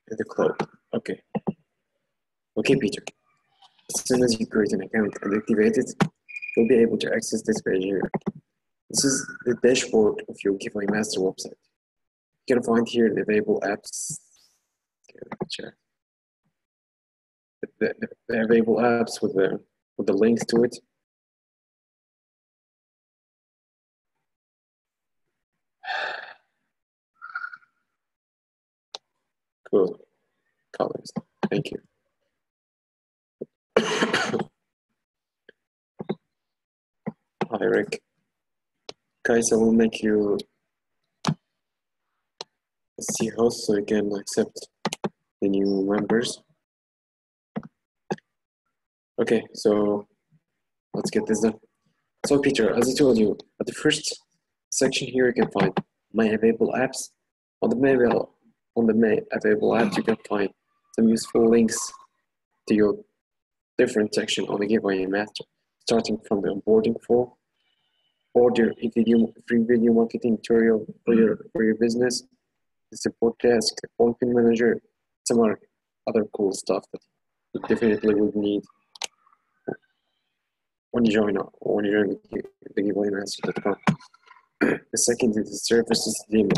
the cloud. Okay. Okay, Peter. As soon as you create an account and activate it, you'll be able to access this page here. This is the dashboard of your Giveaway Master website. You can find here the available apps. The available apps with the links to it. Cool. Colors. Thank you. Hi, Rick. Guys, I will make you see host so you can accept the new members. Okay, so let's get this done. So Peter, as I told you, at the first section here, you can find my available apps. On the available apps, you can find some useful links to your different section on the Giveaway Master, starting from the onboarding form, order a free video marketing tutorial for your business, the support desk, the appointment manager, some other cool stuff that you definitely would need when you join the giveawaymaster.com. The second is the services demo.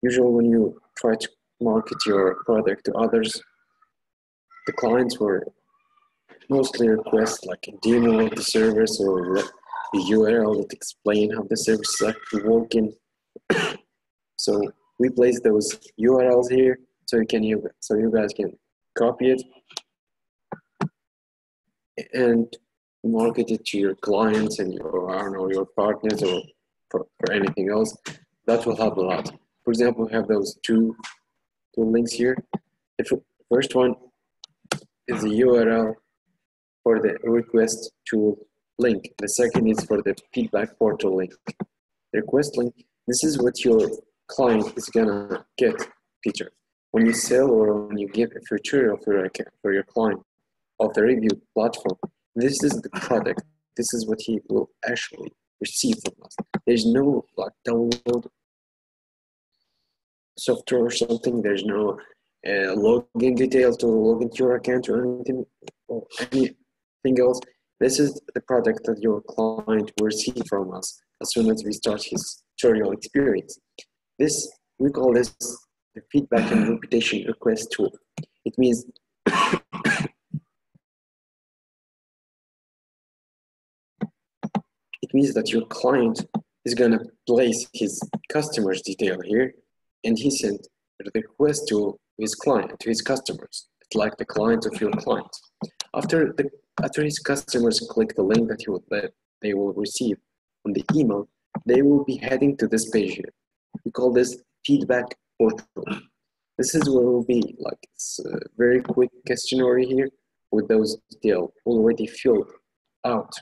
Usually when you try to market your product to others, the clients will mostly request like a demo of the service or the URL that explain how the service is actually working. So we place those URLs here so you guys can copy it and market it to your clients and your partners or for anything else. That will help a lot. For example, we have those two links here. The first one is the URL for the request tool link. The second is for the feedback portal link. The request link, this is what your client is gonna get, Peter. When you sell or when you give a tutorial for your client of the review platform, this is the product. This is what he will actually receive from us. There's no like download software or something. There's no login details to log into your account or anything else. This is the product that your client will receive from us as soon as we start his tutorial experience. We call this the feedback and reputation request tool. It means that your client is gonna place his customer's detail here, and he sent the request to his client, to his customers. It's like the client of your client. After his customers click the link that they will receive on the email, they will be heading to this page here. We call this feedback portal. This is where will be like a very quick questionnaire here with those details already filled out.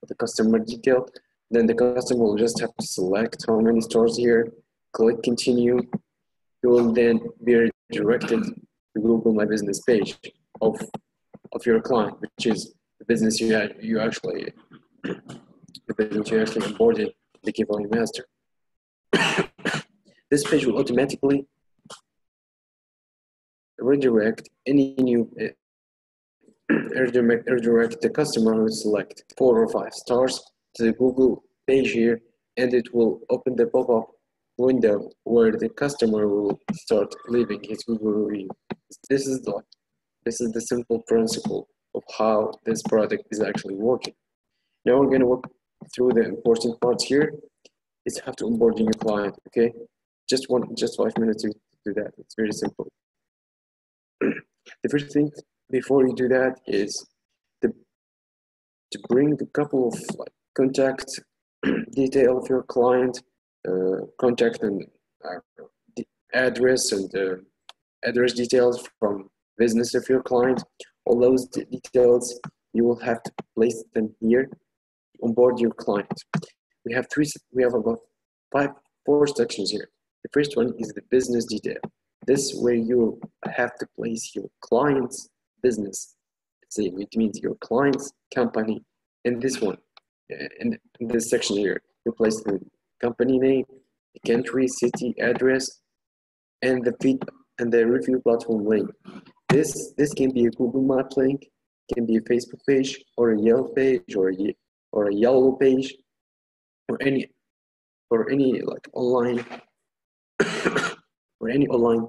The customer detail. Then the customer will just have to select how many stores here, click continue. You will then be redirected to Google My Business page of your client, which is the business you actually onboarded the Giveaway Master. This page will automatically redirect any new redirect the customer who select 4 or 5 stars to the Google page here, and it will open the pop-up window where the customer will start leaving his Google review. This is the simple principle of how this product is actually working. Now we're going to work through the important parts here. It's have to onboard a new client, okay? Just 5 minutes to do that. It's very simple. The first thing before you do that is to bring a couple of like contact detail of your client, contact and address and address details from business of your client. All those details you will have to place them here on board your client. We have about 4 sections here. The first one is the business detail. This is where you have to place your client's business. It means your client's company. And this one, in this section here, you place the company name, the country, city, address, and the and the review platform link. This can be a Google Map link, can be a Facebook page, or a Yelp page, or a Yellow page, or any like online or any online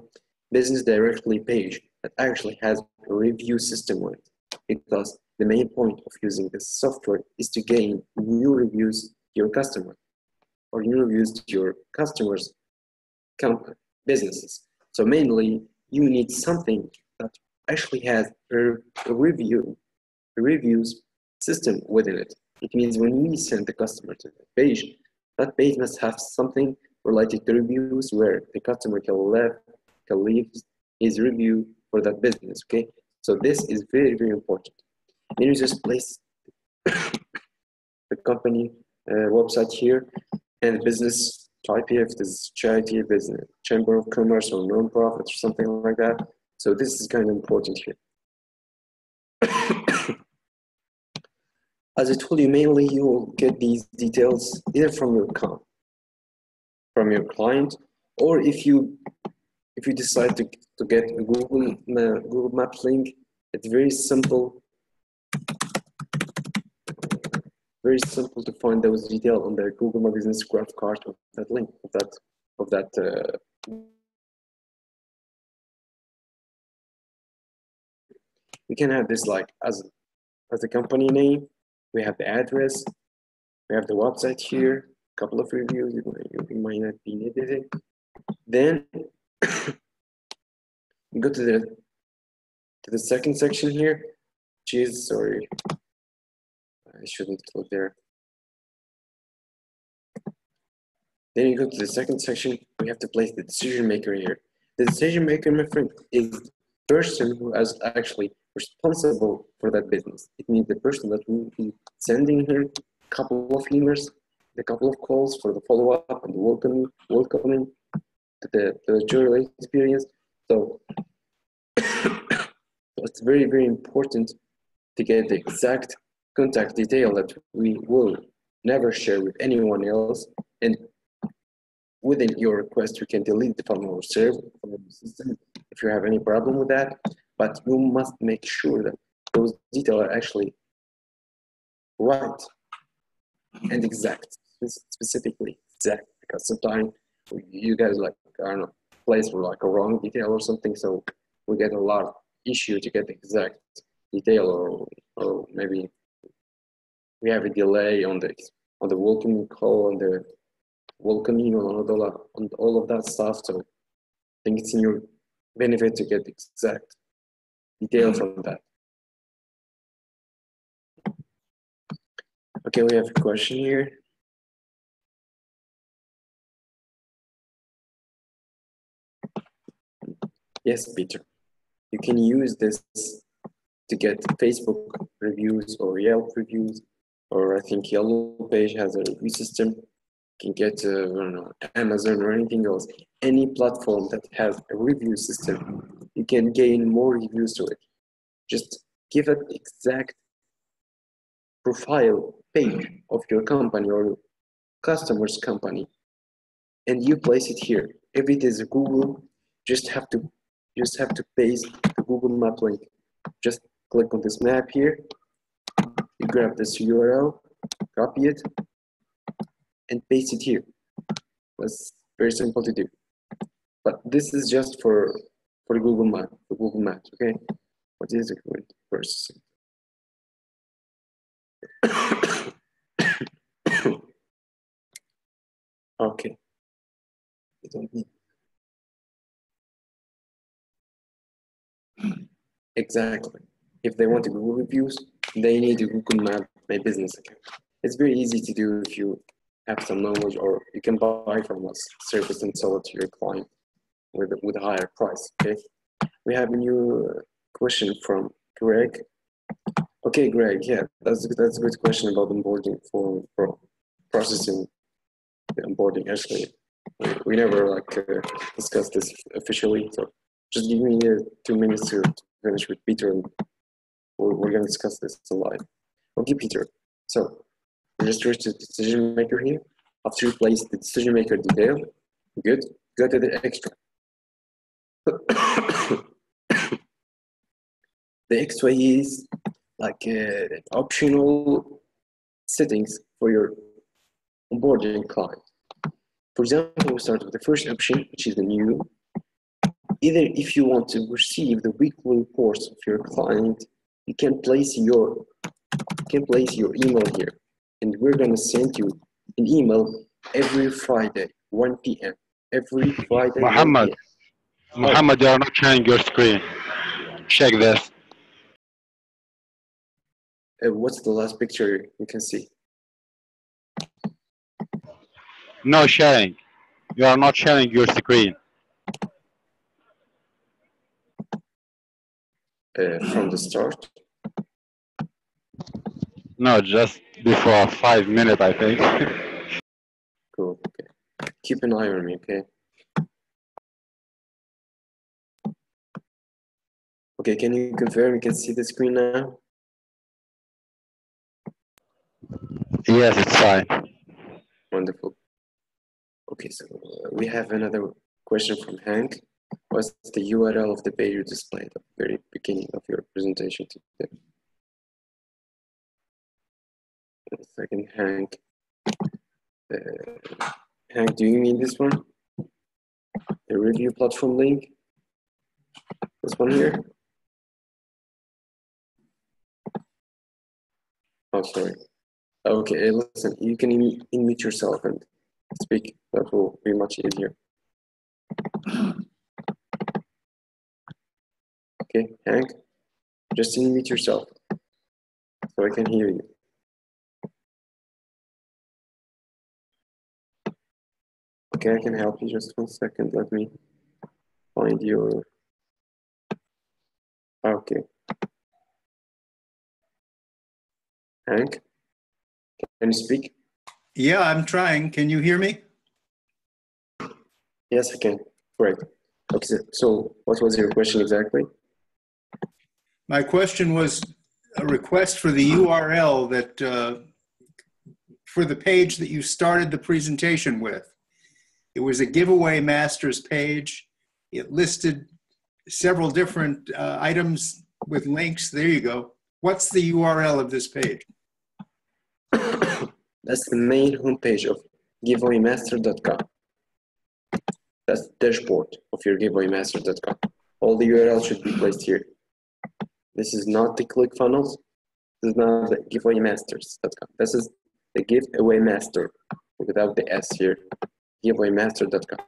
business directly page that actually has a review system on it. Because the main point of using this software is to gain new reviews to your customer, or new reviews to your customers' company businesses. So mainly, you need something that actually has a reviews system within it. It means when we send the customer to the page, that page must have something related to reviews where the customer can leave his review for that business. Okay, so this is very, very important. Then you just place the company website here and the business type here, if it is charity, business, chamber of commerce, or non-profit, or something like that. So this is kind of important here. As I told you, mainly you will get these details either from your client, or if you decide to get a Google Maps link, it's very simple to find those details on the Google My Business graph card of that link, of that. We can have this like as the company name. We have the address. We have the website here. A couple of reviews. You might not be needed. Then you go to the second section here, which is, sorry, I shouldn't click there. Then you go to the second section. We have to place the decision maker here. The decision maker, my friend, is the person who is actually responsible for that business. It means the person that will be sending her a couple of emails, a couple of calls for the follow-up and welcoming to the journal experience. So it's very, very important to get the exact contact detail that we will never share with anyone else. And within your request, you can delete the from our server, from the system, if you have any problem with that. But you must make sure that those details are actually right and exact, specifically exact. Because sometimes you guys like, I don't know, place for like a wrong detail or something, so we get a lot of issue to get the exact detail, or maybe we have a delay on the welcoming call, on the welcome email, on all of that stuff. So I think it's in your benefit to get the exact details on that. Okay, we have a question here. Yes, Peter. You can use this to get Facebook reviews or Yelp reviews, or I think Yellow Page has a review system. You can get, I don't know, Amazon or anything else. Any platform that has a review system, you can gain more reviews to it. Just give it exact profile page of your company or customer's company, and you place it here. If it is a Google, just have to paste the Google Map link. Just click on this map here. You grab this URL, copy it, and paste it here. That's very simple to do. But this is just for Google Maps, okay? What is it with first? Okay. You don't need. Exactly. If they want to Google reviews, they need a Google Map My Business account. It's very easy to do if you have some knowledge, or you can buy from us service and sell it to your client with a higher price. Okay. We have a new question from Greg. Okay, Greg. Yeah, that's a good question about onboarding for processing the onboarding. Actually, we never discussed this officially. So just give me 2 minutes to finish with Peter, and we're going to discuss this live. Okay, Peter. So register the decision maker here. After you place the decision maker detail, good. Go to the extra. The X-Way is like optional settings for your onboarding client. For example, we start with the first option, which is the new. Either if you want to receive the weekly reports of your client, you can place your email here, and we're gonna send you an email every Friday, 1 p.m. Every Friday, 1 Muhammad, p.m. Muhammad, you are not sharing your screen. Check this. What's the last picture you can see? No sharing. You are not sharing your screen. From the start? No, just before 5 minutes, I think. Cool, okay. Keep an eye on me, okay? Okay, can you confirm you can see the screen now? Yes, it's fine. Wonderful. Okay, so we have another question from Hank. What's the URL of the page you displayed at the very beginning of your presentation today? One second, Hank. Hank, do you mean this one? The review platform link? This one here? Oh, sorry. Okay, listen, you can unmute yourself and speak. That will be much easier. Okay, Hank, just unmute yourself so I can hear you. Okay, I can help you. Just 1 second. Let me find your. Okay. Hank, can you speak? Yeah, I'm trying. Can you hear me? Yes, I can. Great. Okay, so what was your question exactly? My question was a request for the URL that for the page that you started the presentation with. It was a giveaway masters page. It listed several different items with links. There you go. What's the URL of this page? That's the main homepage of giveawaymaster.com. That's the dashboard of your giveawaymaster.com. All the URLs should be placed here. This is not the ClickFunnels. This is not the giveawaymasters.com. This is the giveaway master without the S here. Giveawaymaster.com.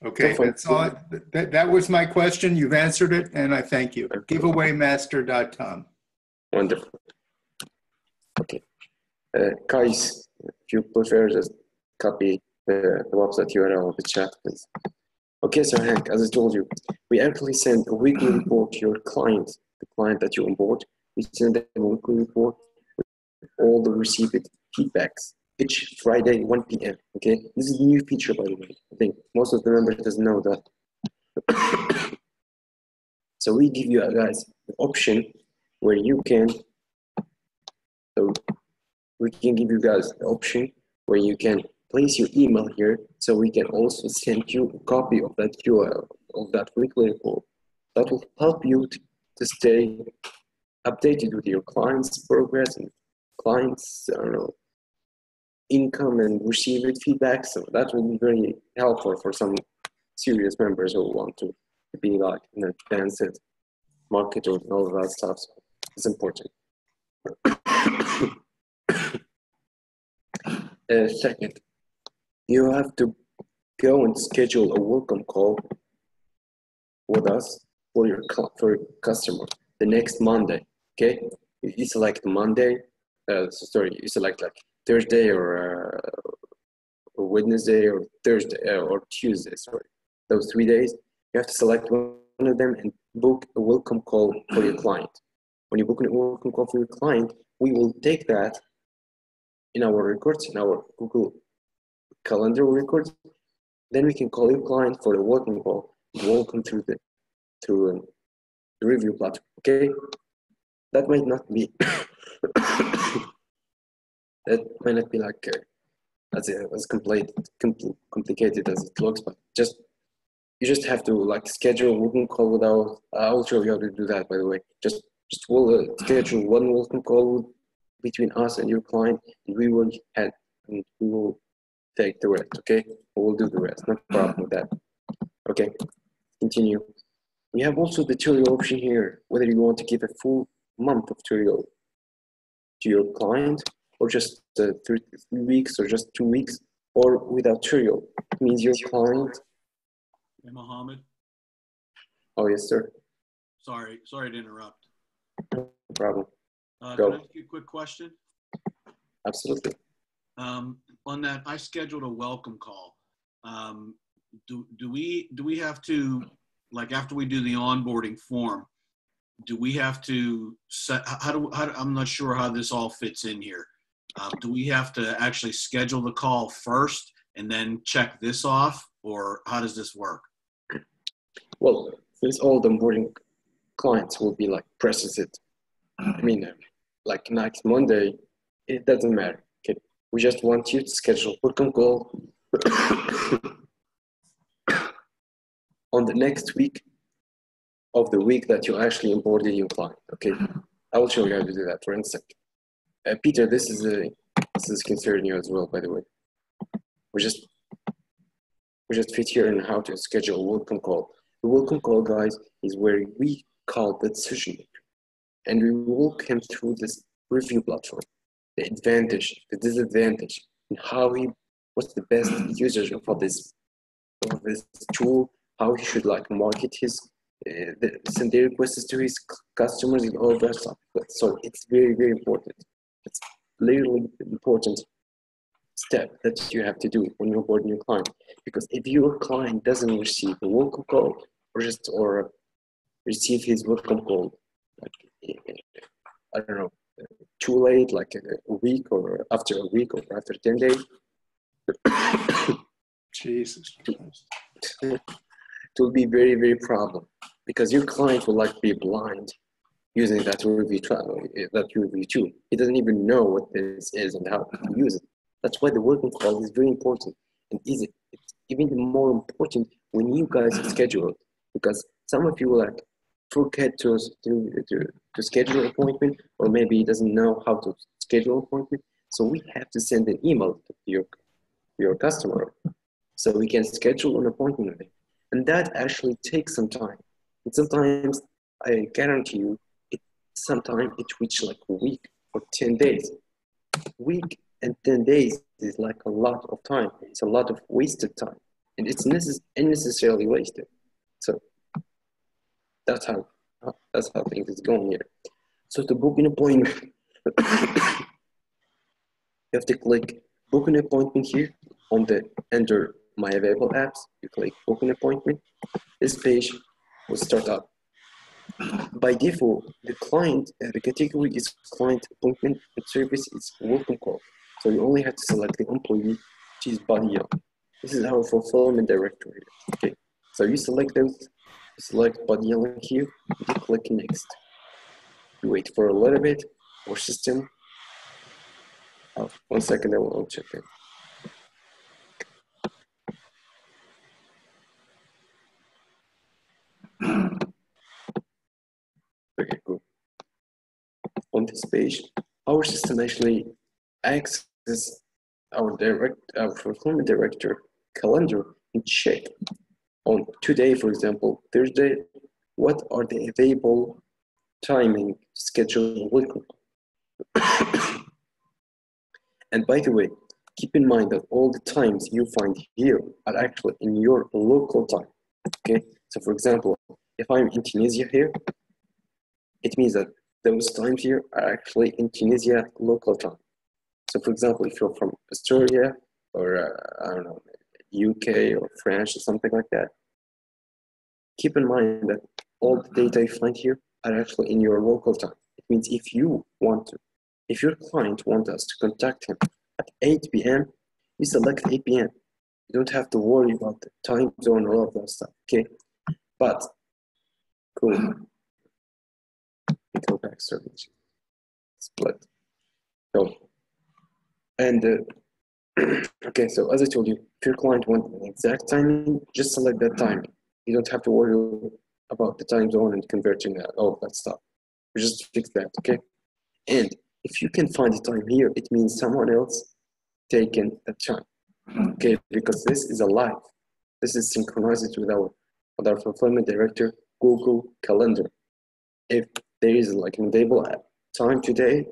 Okay, that's all. That was my question. You've answered it, and I thank you. Giveawaymaster.com. Wonderful. Okay. Guys, if you prefer, just copy the website URL of the chat, please. Okay, so Hank, as I told you, we actually send a weekly report to your client, the client that you onboard. We send them a weekly report with all the received feedbacks each Friday, 1 p.m. Okay, this is a new feature, by the way. I think most of the members doesn't know that. So we give you guys an option where you can. So we can give you guys an option where you can place your email here, so we can also send you a copy of that URL of that weekly report. That will help you to stay updated with your clients' progress and clients' income and received feedback. So that will be very helpful for some serious members who want to be like an advanced marketer and all of that stuff. So it's important. Second, you have to go and schedule a welcome call with us for your customer the next Monday. Okay, you select Monday. You select like Thursday or Wednesday or Thursday or Tuesday. Sorry, those 3 days. You have to select one of them and book a welcome call for your client. When you book a welcome call for your client, we will take that in our records, in our Google Calendar records. Then we can call your client for a welcome call and welcome through the review platform. Okay, that might not be that might not be like as complicated as it looks, but you just have to like schedule a welcome call without. I'll show you how to do that, by the way. Just Just we'll schedule one welcome call between us and your client, and we will take the rest, okay? We'll do the rest, no problem with that. Okay, continue. We have also the trial option here, whether you want to give a full month of trial to your client, or just 3 weeks, or just 2 weeks, or without trial. It means your client. Hey, Mohammed. Oh, yes, sir. Sorry to interrupt. No problem. Can Go. I ask you a quick question? Absolutely. On that, I scheduled a welcome call. Do we have to, like, after we do the onboarding form, do we have to set, I'm not sure how this all fits in here. Do we have to actually schedule the call first and then check this off, or how does this work? Well, since all the onboarding clients will be like presses it, I mean, like next Monday, it doesn't matter. Okay, we just want you to schedule welcome call on the next week of the week that you actually onboarded your client. Okay, I will show you how to do that for instance. Peter, this is concerning you as well, by the way. We just fit here in how to schedule a welcome call. The welcome call, guys, is where we call the decision maker, and we walk him through this review platform, the advantage, the disadvantage, and what's the best usage for this tool, how he should like market his, send their requests to his customers and all that stuff. So it's very, very important. It's literally important step that you have to do when you're onboarding your client, because if your client doesn't receive a welcome call or receive his welcome call, like, I don't know, too late, like a week or after a week or after 10 days, Jesus Christ. it will be very, very problem, because your client will like be blind using that review tool. He doesn't even know what this is and how to use it. That's why the welcome call is very important and easy. It's even more important when you guys schedule it, because some of you will like forget to schedule an appointment, or maybe he doesn't know how to schedule an appointment. So we have to send an email to your customer so we can schedule an appointment with him. And that actually takes some time. And sometimes, I guarantee you, sometimes it reaches like a week or 10 days. Week and 10 days is like a lot of time. It's a lot of wasted time, and it's unnecessarily wasted. So that's how things is going here. So to book an appointment, you have to click book an appointment here on the under my available apps. You click book an appointment. This page will start up. By default, the category is client appointment, and service is welcome call. So you only have to select the employee, which is Buddy Young. This is our fulfillment directory. Okay, so you select those, you select Buddy Young here, you click next. You wait for a little bit, or system. Oh, 1 second, I will check it. Okay, cool. On this page, our system actually accesses our fulfillment director calendar and check on today, for example, Thursday, what are the available timing to schedule welcome. And by the way, keep in mind that all the times you find here are actually in your local time. Okay, so for example, if I'm in Tunisia here, it means that those times here are actually in Tunisia local time. So for example, if you're from Australia or I don't know, UK or France or something like that, keep in mind that all the data you find here are actually in your local time. It means if your client wants us to contact him at 8 p.m., you select 8 p.m. You don't have to worry about the time zone or all of that stuff, okay? But, cool. We go back, service. Split. So, and, okay, so as I told you, if your client wants an exact timing, just select that timing. You don't have to worry about the time zone and converting all of that stuff. We just fix that, okay? And if you can find the time here, it means someone else taken the time, okay? Because this is alive. This is synchronized with our fulfillment director Google Calendar. If there is like an available time today,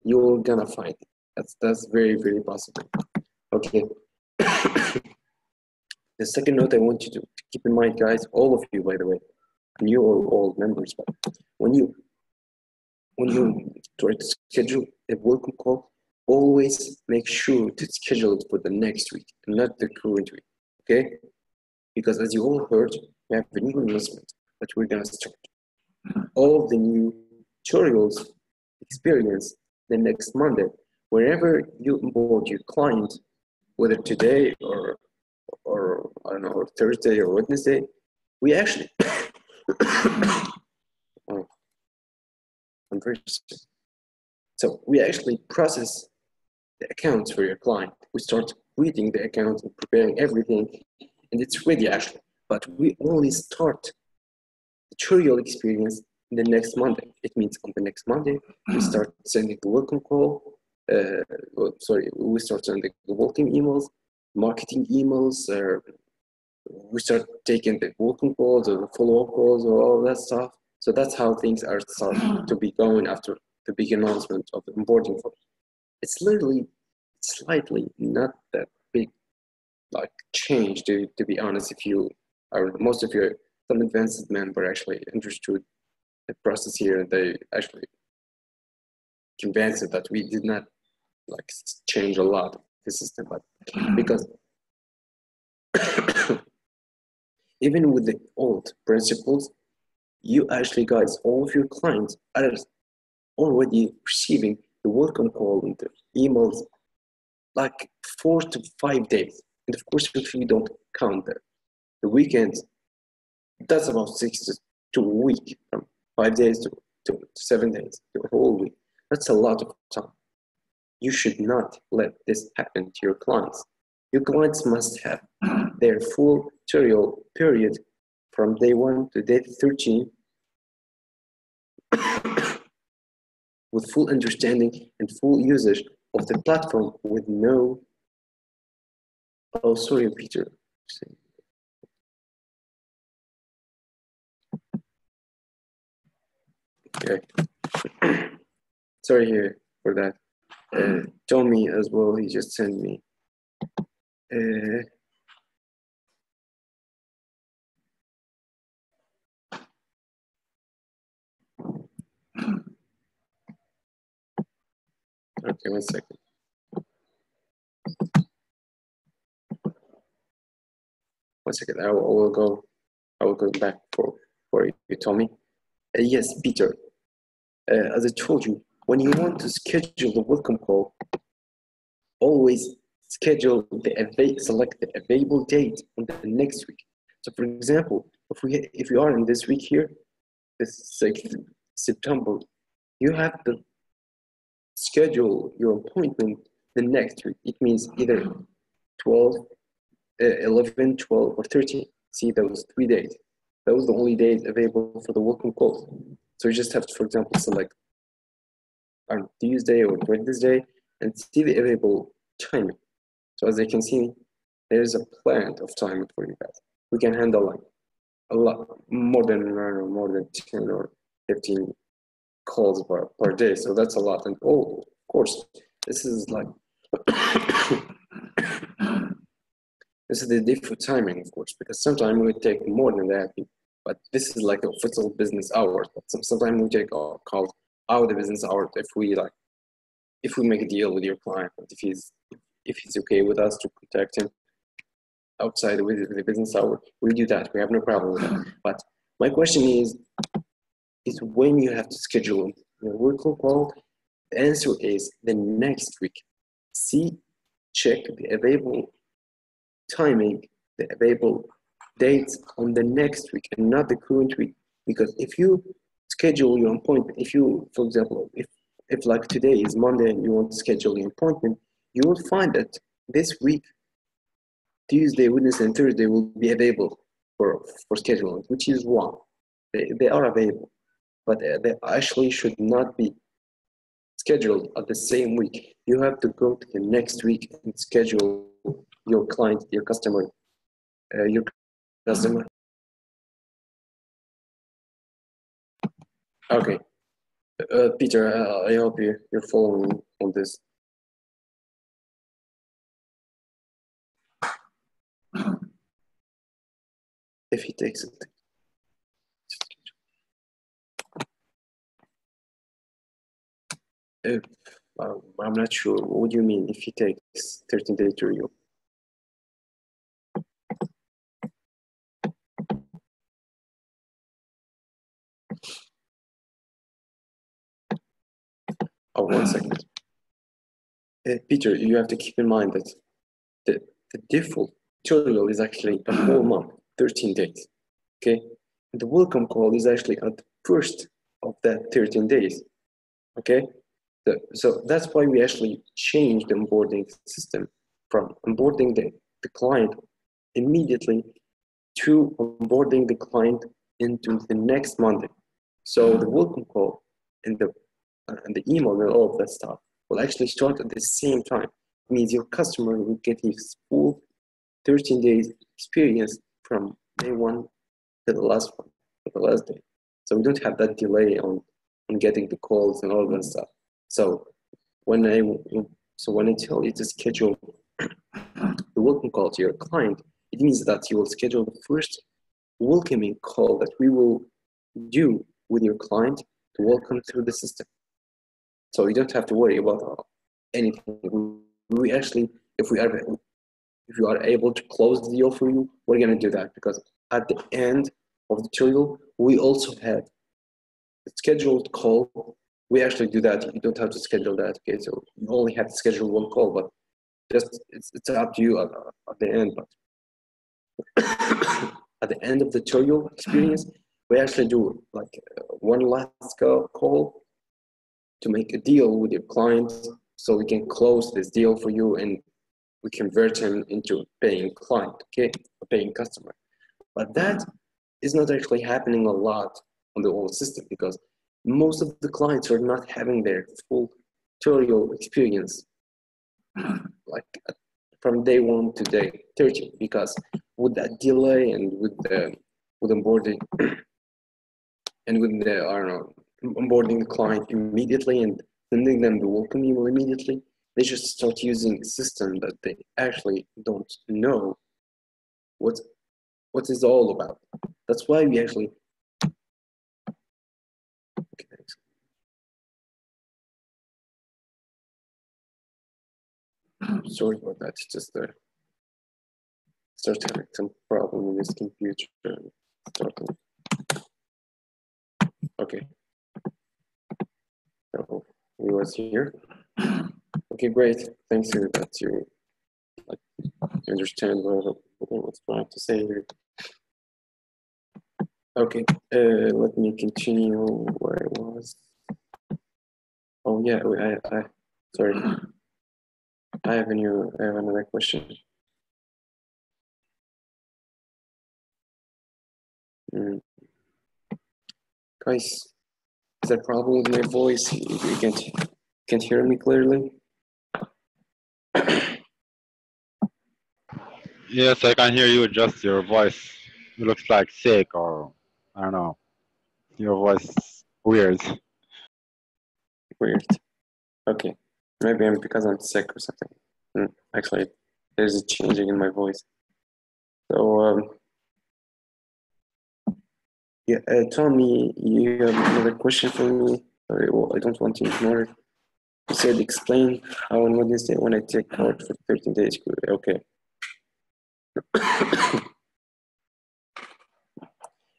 you're gonna find it. That's very, very possible. Okay. The second note I want you to keep in mind, guys, all of you, by the way, new or old members, but when you try to schedule a welcome call, always make sure to schedule it for the next week and not the current week, okay? Because as you all heard, we have a new announcement that we're gonna start. All of the new tutorials experience the next Monday. Wherever you onboard your client, whether today or I don't know, or Thursday or Wednesday, we actually oh, I'm very sick. So we actually process the accounts for your client. We start reading the account and preparing everything, and it's ready actually. But we only start the tutorial experience the next Monday. It means on the next Monday, we start sending the welcome call. We start sending the welcome emails, marketing emails. We start taking the welcome calls or the follow-up calls or all that stuff. So that's how things are starting to be going after the big announcement of the onboarding form. It's literally slightly not that big like change to be honest. If you are most of your some advanced member actually understood the process here, they actually convinced that we did not like change a lot of the system, but because even with the old principles, you actually guys, all of your clients are already receiving the welcome call and the emails like 4 to 5 days. And of course, if you don't count the weekends, that's about 6 to a week, from 5 days to 7 days, to a whole week. That's a lot of time. You should not let this happen to your clients. Your clients must have their full tutorial period from day 1 to day 13 with full understanding and full usage of the platform with no, oh, sorry, Peter. Okay. Sorry here for that. Tommy as well, he just sent me. Okay, 1 second. I will go back for you, Tommy. Yes, Peter. As I told you, when you want to schedule the welcome call, always schedule select the available date on the next week. So, for example, if we are in this week here, this 6th September, you have to schedule your appointment the next week. It means either 12, 11, 12, or 13. See those 3 days. Those are the only days available for the welcome calls. So you just have to, for example, select on Tuesday or Wednesday and see the available timing. So as you can see, there's a plan of timing for you guys. We can handle like a lot more than 10 or 15 calls per day. So that's a lot. And oh, of course, this is like this is the different timing, of course, because sometimes we take more than that. But this is like the official business hours. But sometimes we take calls out of the business hours if we make a deal with your client, if he's okay with us to contact him outside with the business hour, we do that. We have no problem with that. But my question is when you have to schedule your welcome call. The answer is the next week. Check the available timing, the available dates on the next week and not the current week. Because if you schedule your appointment, if you, for example, if like today is Monday and you want to schedule your appointment, you will find that this week, Tuesday, Wednesday, and Thursday will be available for scheduling, which is wrong. They are available. but they actually should not be scheduled at the same week. You have to go to the next week and schedule your client, your customer. Okay, Peter, I hope you're following on this. If he takes it. I'm not sure. What do you mean if he takes 13 days to review? Oh, 1 second. Peter, you have to keep in mind that the default tutorial is actually a whole month, 13 days. Okay? And the welcome call is actually at the first of that 13 days. Okay? So that's why we actually changed the onboarding system from onboarding the client immediately to onboarding the client into the next Monday. So the welcome call and the email and all of that stuff will actually start at the same time. It means your customer will get his full 13 days experience from day one to the last one, to the last day. So we don't have that delay on getting the calls and all that stuff. So when I tell you to schedule the welcome call to your client, it means that you will schedule the first welcoming call that we will do with your client to welcome through the system. So you don't have to worry about anything. We actually, if you are able to close the deal for you, we're going to do that, because at the end of the tutorial, we also have a scheduled call. We actually do that. You don't have to schedule that. Okay, so you only have to schedule one call, but just it's up to you at the end. But at the end of the tutorial experience, we actually do like one last call to make a deal with your client, so we can close this deal for you and we convert him into a paying client, okay, a paying customer. But that is not actually happening a lot on the old system, because most of the clients are not having their full tutorial experience like from day 1 to day 30, because with that delay and with onboarding and with the onboarding the client immediately and sending them the welcome email immediately, they just start using a system that they actually don't know what it's all about. That's why we actually. Okay, thanks. Sorry about that. It's just start having some problem with this computer. Starting. Okay. So we was here. Okay, great. Thanks you that you understand what I was trying to say here. Okay, let me continue where I was. Oh yeah, I sorry. I have another question. Guys, is there a problem with my voice? You can't hear me clearly? Yes, I can hear you. Just your voice looks like sick, or I don't know. Your voice is weird. Weird. Okay, maybe because I'm sick or something. Actually, there's a changing in my voice. So yeah, Tommy, you have another question for me? Sorry, well, I don't want to ignore it. You said explain how on Wednesday when I take part for 13 days. Okay.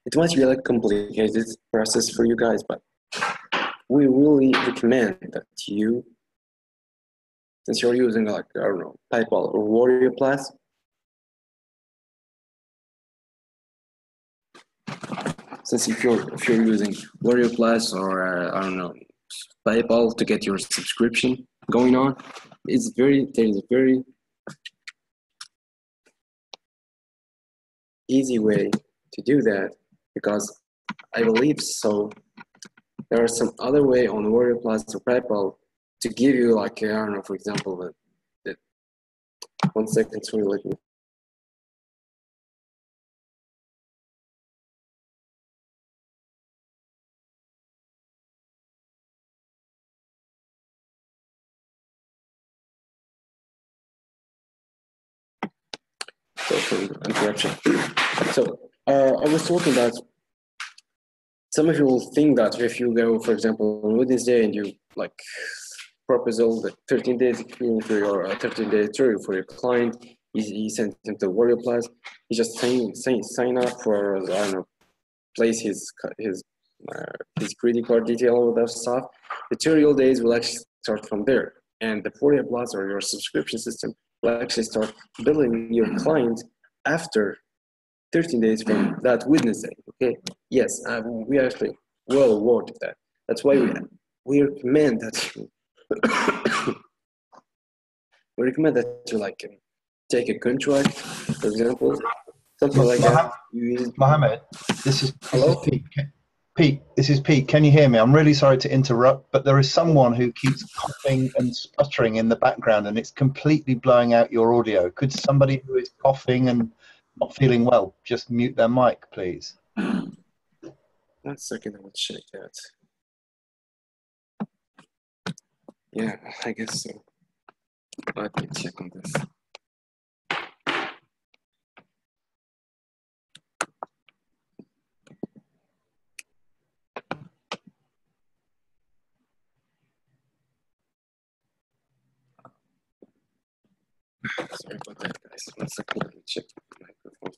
It might be like a complicated process for you guys, but we really recommend that you, since you're using like, I don't know, PayPal or Warrior Plus, since if you're using Warrior Plus or I don't know, PayPal to get your subscription going on, there's a very easy way to do that, because I believe so there are some other way on Warrior Plus or PayPal to give you like, I don't know, for example, the 1 second, sorry, let me. So for interruption. So I was talking about, some of you will think that if you go, for example, on Wednesday and you like proposal the 13 days experience for your 13-day trial for your client, he sent him to Warrior Plus. He just sign up for, I don't know, place his credit card detail, all that stuff. The tutorial days will actually start from there, and the Warrior Plus or your subscription system will actually start billing your client after 13 days from that Wednesday. Okay, yes, we are actually well aware of that. That's why we recommend that we recommend that you like take a contract, for example, something like that. Mohammed, this is Hello? Pete. Pete, this is Pete. Can you hear me? I'm really sorry to interrupt, but there is someone who keeps coughing and sputtering in the background, and it's completely blowing out your audio. Could somebody who is coughing and not feeling well just mute their mic, please? 1 second, I will check that. Yeah, I guess so. Let me check on this. Sorry about that, guys. 1 second, let me check the microphone.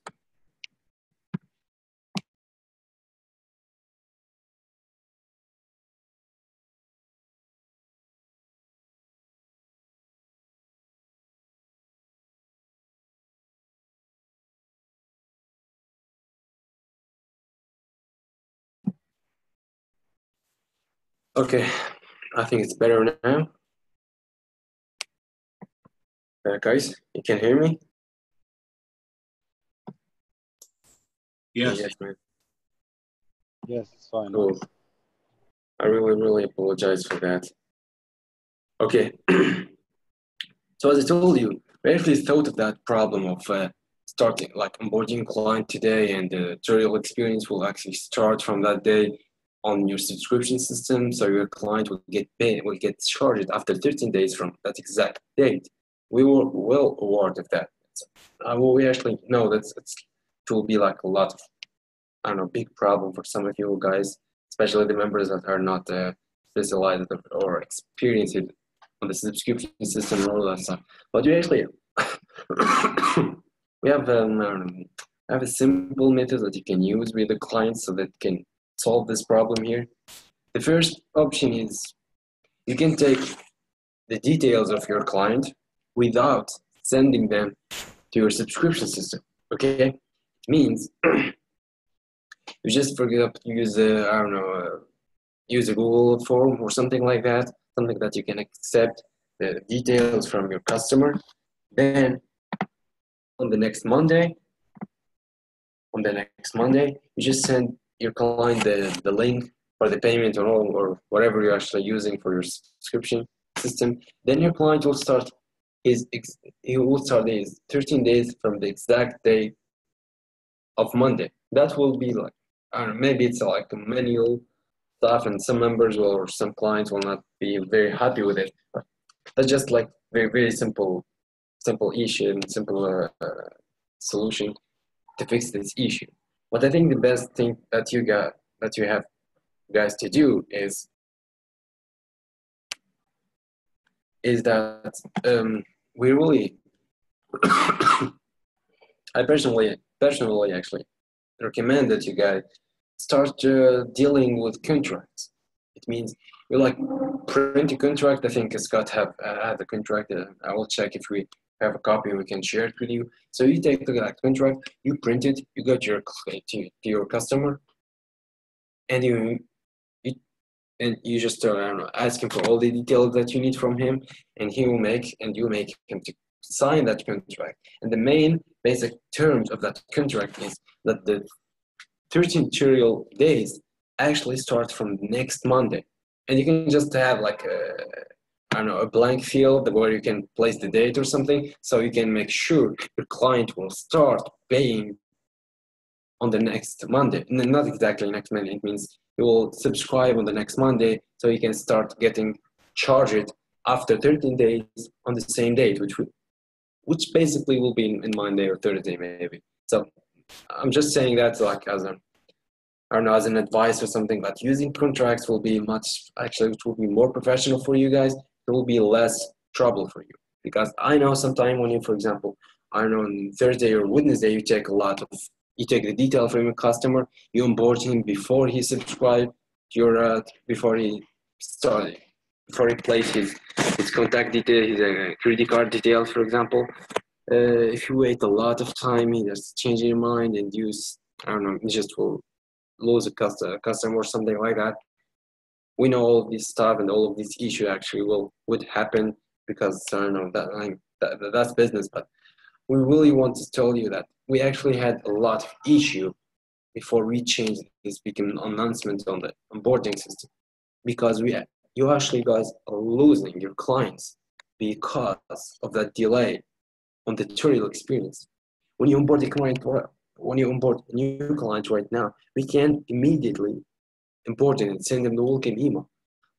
Okay, I think it's better now. Guys, you can hear me? Yes. Yes, man. Yes, it's fine. Cool. I really apologize for that. Okay. So as I told you, we actually thought of that problem of starting like onboarding client today, and the tutorial experience will actually start from that day on your subscription system. So your client will get paid, will get charged after 13 days from that exact date. We were well aware of that. We actually know that it will be like a lot of, I don't know, big problem for some of you guys, especially the members that are not specialized or experienced on the subscription system and all that stuff. But we actually we have a simple method that you can use with the clients so that can solve this problem here. The first option is you can take the details of your client without sending them to your subscription system. Okay, it means you just, for example, use use a Google form or something like that, something that you can accept the details from your customer. Then on the next Monday, you just send your client the link for the payment or whatever you're actually using for your subscription system. Then your client will start his 13 days from the exact day of Monday. That will be like, I don't know, maybe it's like a manual stuff, and some members or some clients will not be very happy with it. But that's just like very simple issue and simple solution to fix this issue. But I think the best thing that you have guys to do is that we really I personally actually recommend that you guys start dealing with contracts. It means you like print a contract. I think Scott have the contract. I will check if we have a copy and we can share it with you. So you take the contract, you print it, you go to your customer, and you just ask him for all the details that you need from him, and you make him to sign that contract. And the main basic terms of that contract is that the 13 tutorial days actually start from next Monday. And you can just have like a blank field where you can place the date or something, so you can make sure your client will start paying on the next Monday. Not exactly next Monday, it means you will subscribe on the next Monday, so you can start getting charged after 13 days on the same date, which basically will be in Monday or Thursday maybe. So I'm just saying that like as an advice or something, but using contracts will be it will be more professional for you guys. There will be less trouble for you, because I know sometimes when you, for example, on Thursday or Wednesday, you take the detail from your customer, you onboard him before he subscribed before he places his contact detail, his credit card details, for example. If you wait a lot of time, he just change your mind and he just will lose a customer or something like that. We know all of this stuff and all of this issue actually would happen, because that's business. But we really want to tell you that we actually had a lot of issue before we changed this big announcement on the onboarding system, because you actually guys are losing your clients because of that delay on the tutorial experience. When you onboard a new client right now, we can immediately import it and send them the welcome email.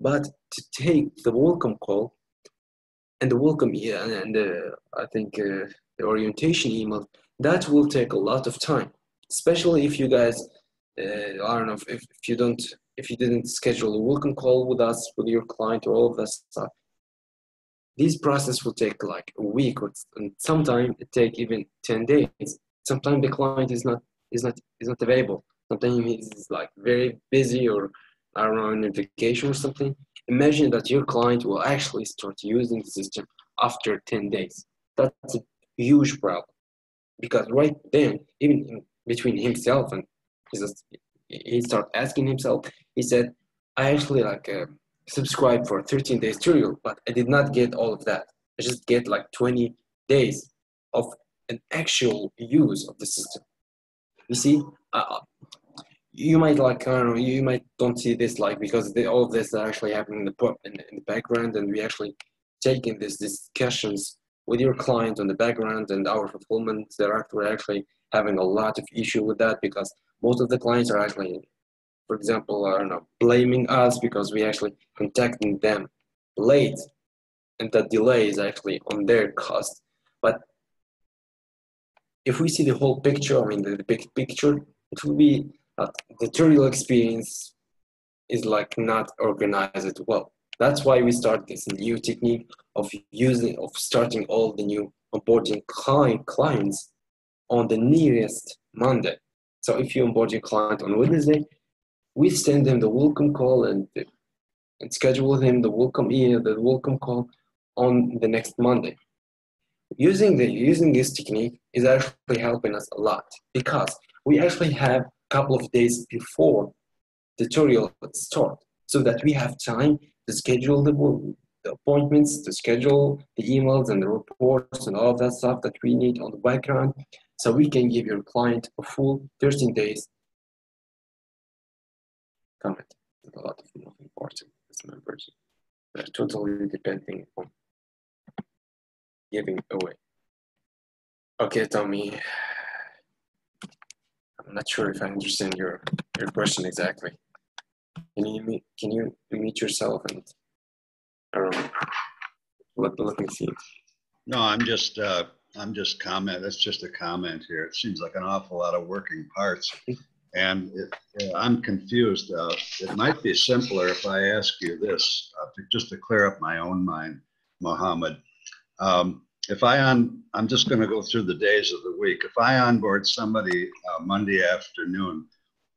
But to take the welcome call and the welcome the orientation email, that will take a lot of time, especially if you guys if you didn't schedule a welcome call with us, with your client, or all of that stuff. This process will take like a week, and sometimes it take even 10 days. Sometimes the client is not available. Sometimes he's like very busy, or on a vacation or something. Imagine that your client will actually start using the system after 10 days. That's a huge problem, because right then, even between himself and he started asking himself, he said, I actually subscribed for 13 days tutorial, but I did not get all of that. I just get like 20 days of an actual use of the system. You see, you might you might don't see this because all of this is actually happening in the background, and we actually taking these discussions with your client on the background, and our fulfillment director are actually having a lot of issue with that, because most of the clients are actually, for example, blaming us because we actually contacting them late, and that delay is actually on their cost. But if we see the whole picture, the big picture, it will be the tutorial experience is not organized well. That's why we start this new technique of starting all the new onboarding clients on the nearest Monday. So if you onboard your client on Wednesday, we send them the welcome call and schedule him the welcome call on the next Monday. Using this technique is actually helping us a lot, because we actually have a couple of days before the tutorial start, so that we have time to schedule the appointments, to schedule the emails and the reports and all of that stuff that we need on the background, so we can give your client a full 13 days comment. A lot of moving parts in this members. They're totally depending on giving away. Okay, Tommy. I'm not sure if I understand your question exactly. Can you mute yourself and let me see. No, I'm just comment. That's just a comment here. It seems like an awful lot of working parts, and I'm confused. It might be simpler if I ask you this, just to clear up my own mind, Mohammed. I'm just going to go through the days of the week. If I onboard somebody Monday afternoon,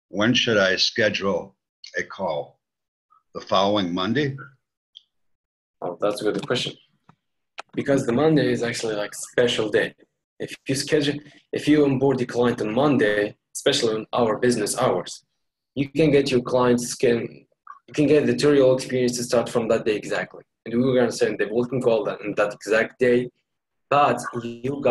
when should I schedule a call? The following Monday? Oh, that's a good question. Because the Monday is actually like special day. If you onboard the client on Monday, especially on our business hours, you can get your clients you can get the tutorial experience to start from that day exactly. And we're going to send the welcome call on that exact day. But you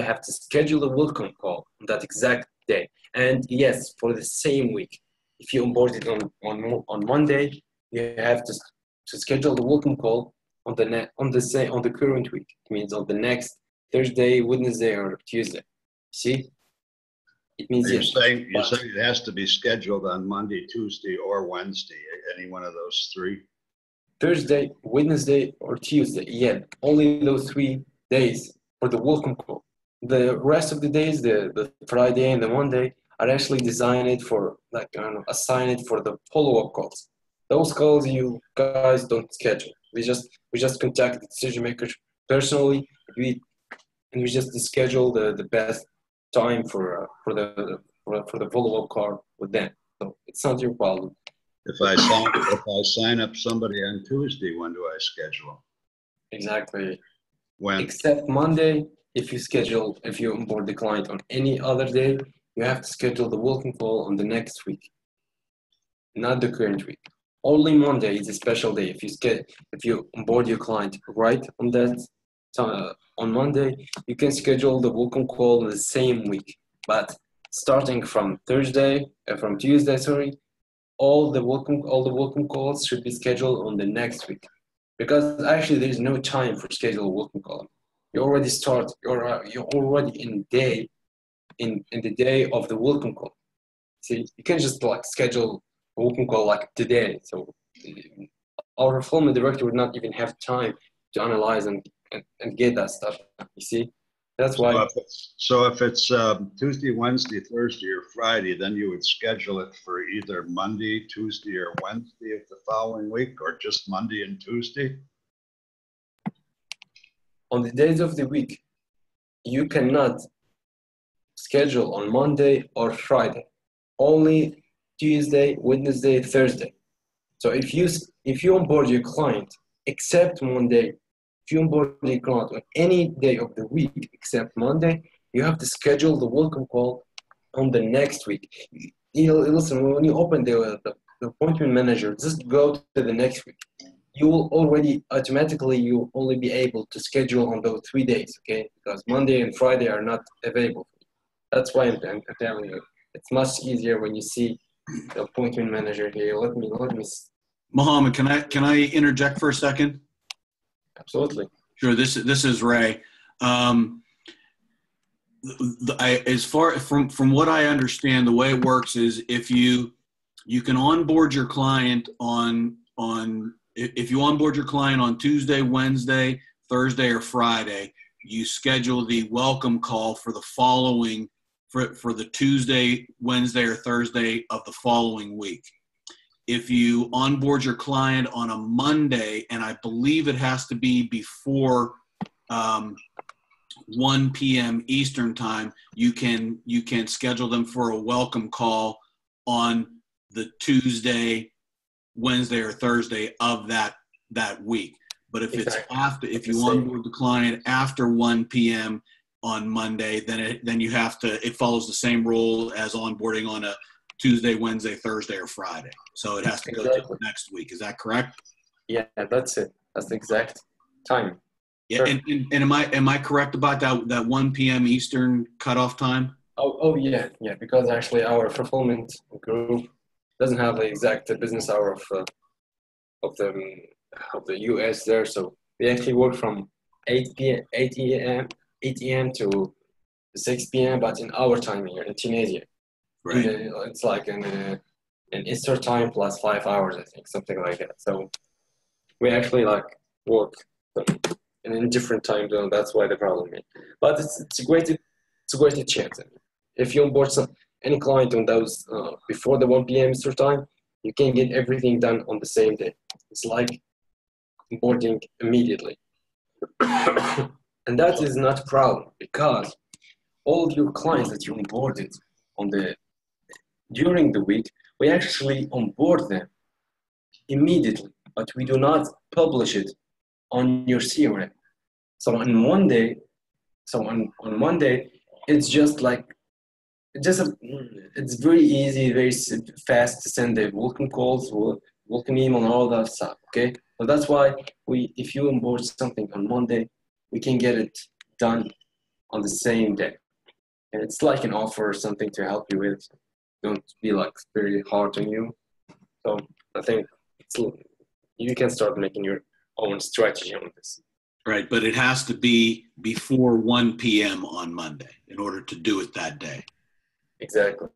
have to schedule a welcome call on that exact day. And yes, for the same week. if you onboard it on Monday, you have to schedule the welcome call on the current week. It means on the next Thursday, Wednesday, or Tuesday. See? It means You're yes. saying it has to be scheduled on Monday, Tuesday, or Wednesday, any one of those three? Thursday, Wednesday, or Tuesday. Yeah, only those 3 days for the welcome call. The rest of the days, the Friday and the Monday, are actually designed for, like, I don't know, assigned for the follow-up calls. Those calls you guys don't schedule. We just contact the decision makers personally. We just schedule the best time for the follow-up call with them. So it's not your problem. If I sign up somebody on Tuesday, when do I schedule? Exactly. When? Except Monday, if you onboard the client on any other day, you have to schedule the welcome call on the next week, not the current week. Only Monday is a special day. If you onboard your client right on that on Monday, you can schedule the welcome call the same week. But starting from Tuesday, sorry, all the welcome calls should be scheduled on the next week, because actually there is no time for schedule a welcome call. You already start. You're already in the day of the welcome call. See, you can just like schedule a welcome call like today. So our fulfillment director would not even have time to analyze and get that stuff. You see, that's why. So if it's Tuesday, Wednesday, Thursday, or Friday, then you would schedule it for either Monday, Tuesday, or Wednesday of the following week, or just Monday and Tuesday? On the days of the week, you cannot schedule on Monday or Friday. Only Tuesday, Wednesday, Thursday. So if you onboard your client except Monday, if you onboard your client on any day of the week except Monday, you have to schedule the welcome call on the next week. Listen, when you open the appointment manager, just go to the next week. You will you'll only be able to schedule on those 3 days, okay? Because Monday and Friday are not available. That's why I'm telling you. It's much easier when you see the appointment manager here. Let me. Mohammed, can I interject for a second? Absolutely. Sure. This is Ray. As far from what I understand, the way it works is if you can onboard your client if you onboard your client on Tuesday, Wednesday, Thursday, or Friday, you schedule the welcome call for the following for the Tuesday, Wednesday, or Thursday of the following week. If you onboard your client on a Monday, and I believe it has to be before 1 p.m. Eastern time, you can schedule them for a welcome call on the Tuesday, Wednesday, or Thursday of that week. But if if you onboard the client after 1 p.m. on Monday, then you have to. It follows the same rule as onboarding on a Tuesday, Wednesday, Thursday, or Friday. So it has to go to the next week. Is that correct? Yeah, that's it. That's the exact time. Yeah, sure. And am I correct about that 1 p.m. Eastern cutoff time? Oh yeah, because actually our fulfillment group doesn't have the exact business hour of the US there, so we actually work from 8 a.m. to 6 p.m. but in our time here in Tunisia. Right. It's like an Easter time plus 5 hours, I think, something like that. So we actually like work in a different time zone. That's why the problem is. But it's a great chance. If you onboard any client on those before the 1 p.m. Easter time, you can get everything done on the same day. It's like onboarding immediately. And that is not a problem, because all of your clients that you onboarded during the week, we actually onboard them immediately, but we do not publish it on your CRM. So on Monday, it's just like it's very easy, very fast to send the welcome calls, welcome email, and all that stuff. Okay, so that's why if you onboard something on Monday, we can get it done on the same day, and it's like an offer or something to help you with. don't be like very hard on you. So I think you can start making your own strategy on this. Right, but it has to be before 1 p.m. on Monday in order to do it that day. Exactly.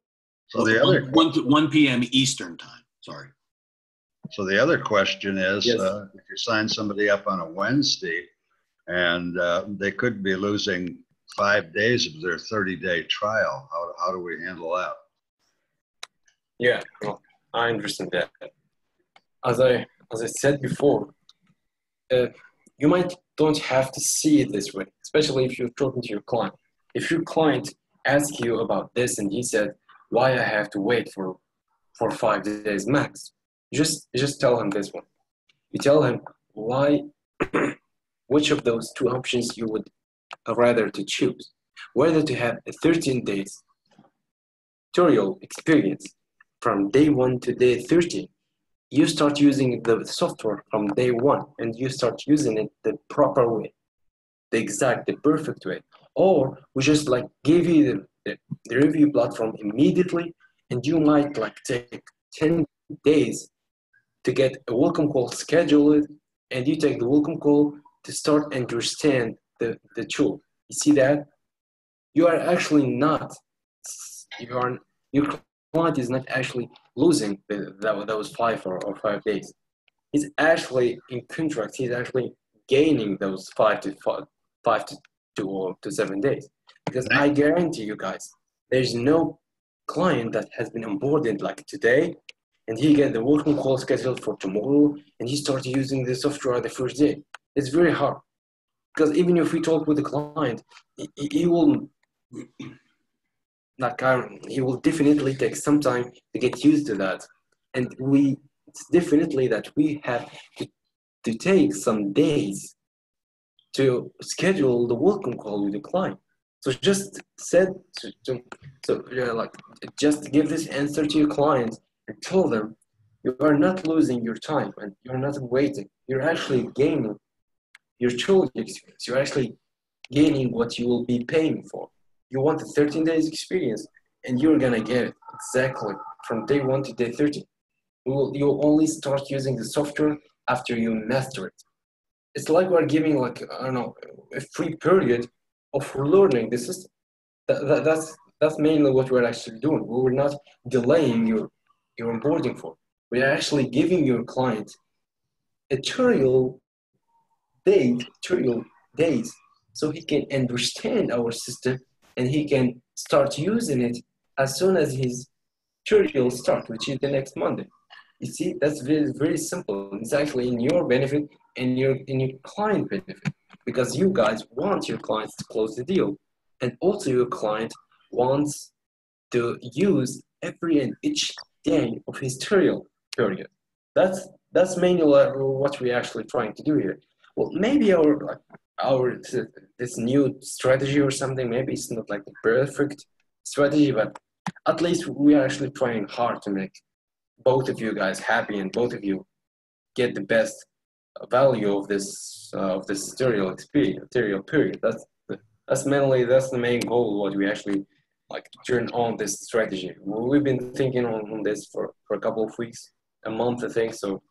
So the other 1 p.m. Eastern time. Sorry. So the other question is, Yes. if you sign somebody up on a Wednesday, and they could be losing 5 days of their 30-day trial, how do we handle that? Yeah, well, I understand that. As I said before, you might don't have to see it this way, especially if you're talking to your client. If your client asks you about this and he said, why I have to wait for 5 days max, you just tell him this one. You tell him why, which of those two options you would rather to choose, whether to have a 13 days tutorial experience from day 1 to day 30. You start using the software from day 1 and you start using it the proper way, the perfect way. Or we just like give you the review platform immediately, and you might like take 10 days to get a welcome call scheduled, and you take the welcome call to start understand the tool. You see that? You are actually not, your client is not actually losing those 5 or 5 days. He's actually in contract. He's actually gaining those 5 to 7 days. Because I guarantee you guys, there's no client that has been onboarded like today, and he get the welcome call scheduled for tomorrow, and he starts using the software the first day. It's very hard. Because even if we talk with the client, he will he will definitely take some time to get used to that. And it's definitely that we have to take some days to schedule the welcome call with the client. So just just give this answer to your clients and tell them you are not losing your time and you're not waiting. You're actually gaining your trilogy experience. You're actually gaining what you will be paying for. You want a 13 days experience, and you're gonna get it exactly from day 1 to day 30. You'll only start using the software after you master it. It's like we're giving like, I don't know, a free period of learning the system. That's mainly what we're actually doing. We're not delaying your onboarding for. We're actually giving your client a tutorial days so he can understand our system and he can start using it as soon as his tutorial starts, which is the next Monday. You see, that's very, very simple. It's actually in your benefit and in your client benefit, because you guys want your clients to close the deal, and also your client wants to use every and each day of his tutorial period. That's mainly what we're actually trying to do here. Well, maybe our this new strategy or something, maybe it's not like the perfect strategy, but at least we are actually trying hard to make both of you guys happy and both of you get the best value of this tutorial period. That's the main goal. What we actually like turn on this strategy. We've been thinking on this for a couple of weeks, a month, I think. So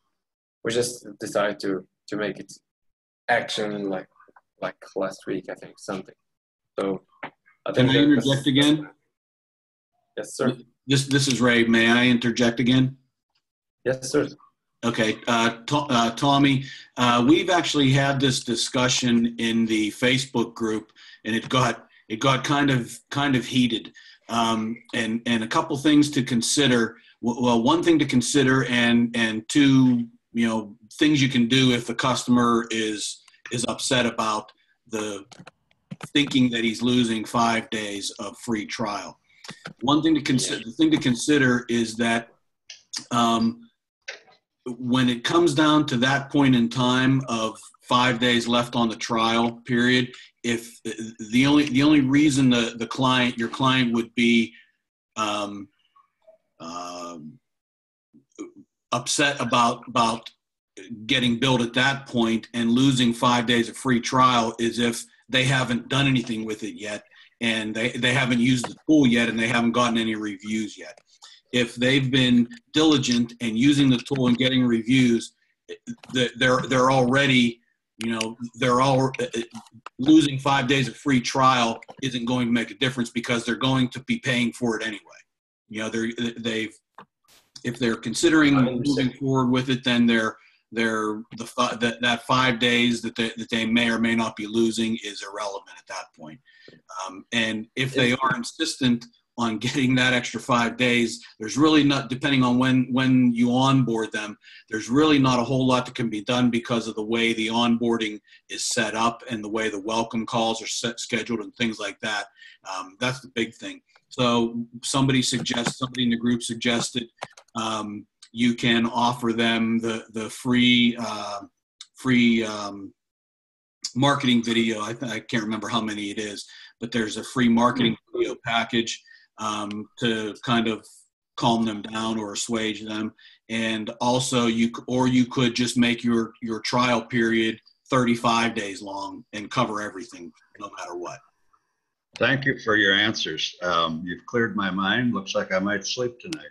we just decided to make it action like last week, I think, something. So I think. Can I interject again? Yes, sir. This is Ray. May I interject again? Yes, sir. Okay, Tommy, we've actually had this discussion in the Facebook group, and it got kind of heated, and a couple things to consider. Well, one thing to consider, and two, things you can do if the customer is upset about the thinking that he's losing 5 days of free trial. One thing to consider. The thing to consider is that. When it comes down to that point in time of 5 days left on the trial period, if the only reason your client would be upset about getting billed at that point and losing 5 days of free trial is if they haven't done anything with it yet, and they haven't used the tool yet, and they haven't gotten any reviews yet. if they've been diligent and using the tool and getting reviews, they're already, they're all losing 5 days of free trial isn't going to make a difference because they're going to be paying for it anyway. If they're considering moving forward with it, then that 5 days that they may or may not be losing is irrelevant at that point. And if they are insistent on getting that extra 5 days, there's really not, depending on when you onboard them, there's really not a whole lot that can be done because of the way the onboarding is set up and the way the welcome calls are scheduled and things like that. That's the big thing. So somebody in the group suggested you can offer them the free marketing video. I can't remember how many it is, but there's a free marketing video package to kind of calm them down or assuage them. And also you could just make your trial period 35 days long and cover everything no matter what. Thank you for your answers. You've cleared my mind. Looks like I might sleep tonight.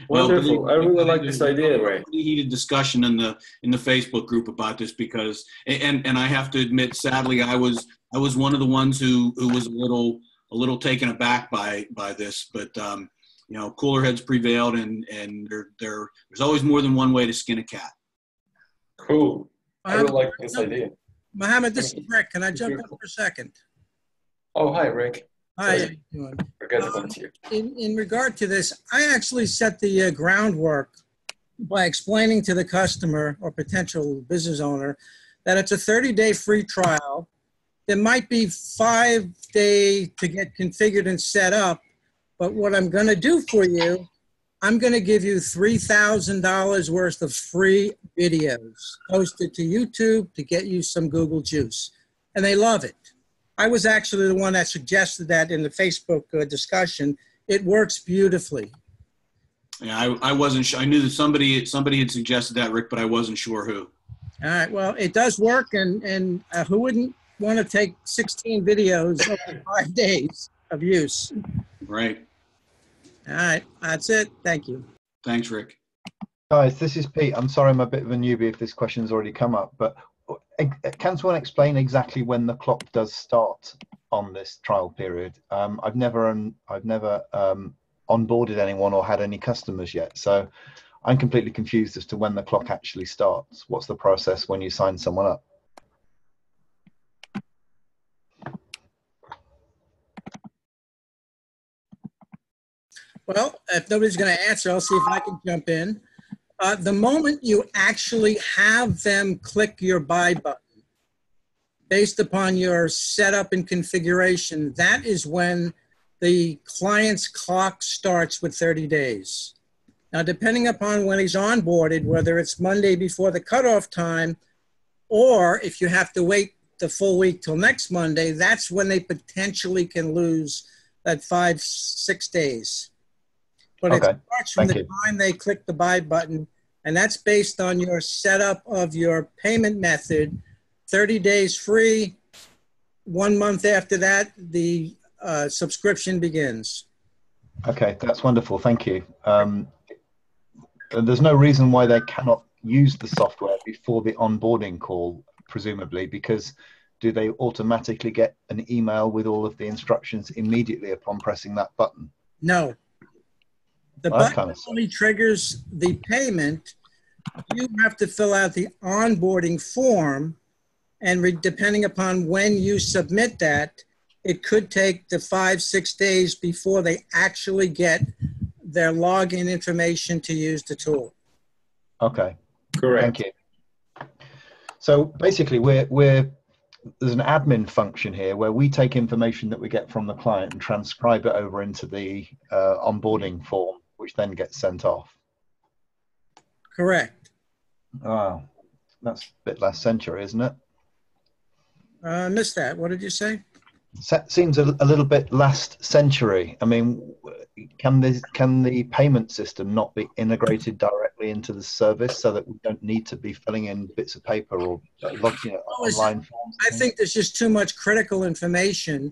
Wonderful. I really like this idea, Ray. Heated discussion in the Facebook group about this because, and I have to admit, sadly, I was one of the ones who was a little taken aback by this, but cooler heads prevailed, and there's always more than one way to skin a cat. Cool. I really like this idea. Mohammed, this is Rick. Can I jump in for a second? Oh, hi, Rick. Hi, how you doing? Forget about you. In regard to this, I actually set the groundwork by explaining to the customer or potential business owner that it's a 30-day free trial. There might be 5 days to get configured and set up, but what I'm going to do for you, I'm going to give you $3,000 worth of free videos posted to YouTube to get you some Google juice. And they love it. I was actually the one that suggested that in the Facebook discussion. It works beautifully. Yeah, I wasn't sure. I knew that somebody had suggested that, Rick, but I wasn't sure who. All right. Well, it does work, and who wouldn't want to take 16 videos over 5 days of use? Right. All right. That's it. Thank you. Thanks, Rick. Guys, this is Pete. I'm sorry I'm a bit of a newbie if this question's already come up, but can someone explain exactly when the clock does start on this trial period? I've never onboarded anyone or had any customers yet, so I'm completely confused as to when the clock actually starts. What's the process when you sign someone up? Well, if nobody's going to answer, I'll see if I can jump in. The moment you actually have them click your buy button, based upon your setup and configuration, that is when the client's clock starts with 30 days. Now, depending upon when he's onboarded, whether it's Monday before the cutoff time, or if you have to wait the full week till next Monday, that's when they potentially can lose that 5-6 days. But okay. It starts from the time they click the buy button, and that's based on your setup of your payment method. 30 days free. 1 month after that, the subscription begins. Okay, that's wonderful. Thank you. There's no reason why they cannot use the software before the onboarding call, presumably, because do they automatically get an email with all of the instructions immediately upon pressing that button? No. The button only triggers the payment. You have to fill out the onboarding form, and depending upon when you submit that, it could take the 5-6 days before they actually get their login information to use the tool. Okay. Correct. Thank you. So basically, there's an admin function here where we take information that we get from the client and transcribe it over into the onboarding form, which then gets sent off. Correct. Wow, that's a bit less century, isn't it? I missed that. What did you say? Seems a little bit last century. I mean, can the payment system not be integrated directly into the service so that we don't need to be filling in bits of paper or looking at online forms? I think there's just too much critical information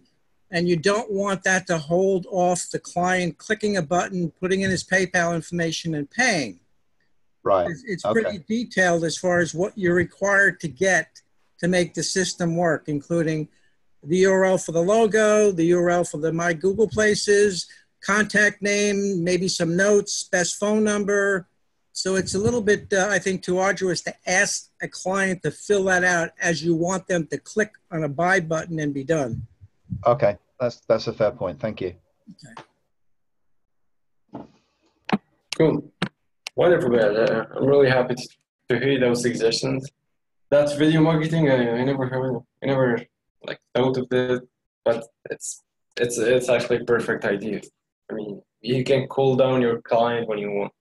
And you don't want that to hold off the client clicking a button, putting in his PayPal information and paying. Right. It's Okay. pretty detailed as far as what you're required to get to make the system work, including the URL for the logo, the URL for the My Google Places, contact name, maybe some notes, best phone number. So it's a little bit, I think, too arduous to ask a client to fill that out as you want them to click on a buy button and be done. Okay, that's a fair point. Thank you. Cool. Wonderful, man. I'm really happy to hear those suggestions. That's video marketing. I never like thought of it, but it's actually a perfect idea. I mean, you can cool down your client when you want.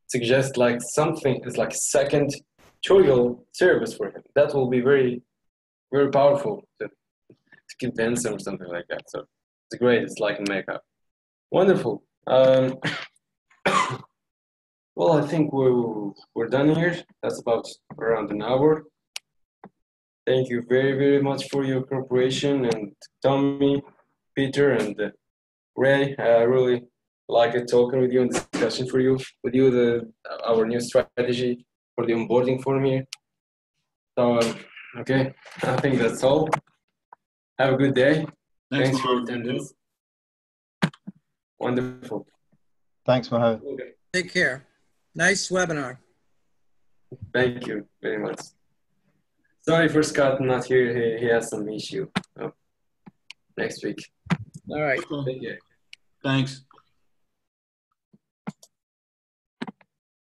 Suggest like something is like second tutorial service for him. That will be very, very powerful to convince him or something like that. So it's great. It's like makeup. Wonderful. Well, I think we're done here. That's about around an hour. Thank you very, very much for your cooperation, and Tommy, Peter, and Ray. I really like it talking with you and discussion with you our new strategy for the onboarding form here. So, okay, I think that's all. Have a good day. Thanks for your attendance. Wonderful. Thanks, Mohammed. Okay. Take care. Nice webinar. Thank you very much. Sorry for Scott not here. He has some issue. Oh, next week. All right. Take care. Thanks.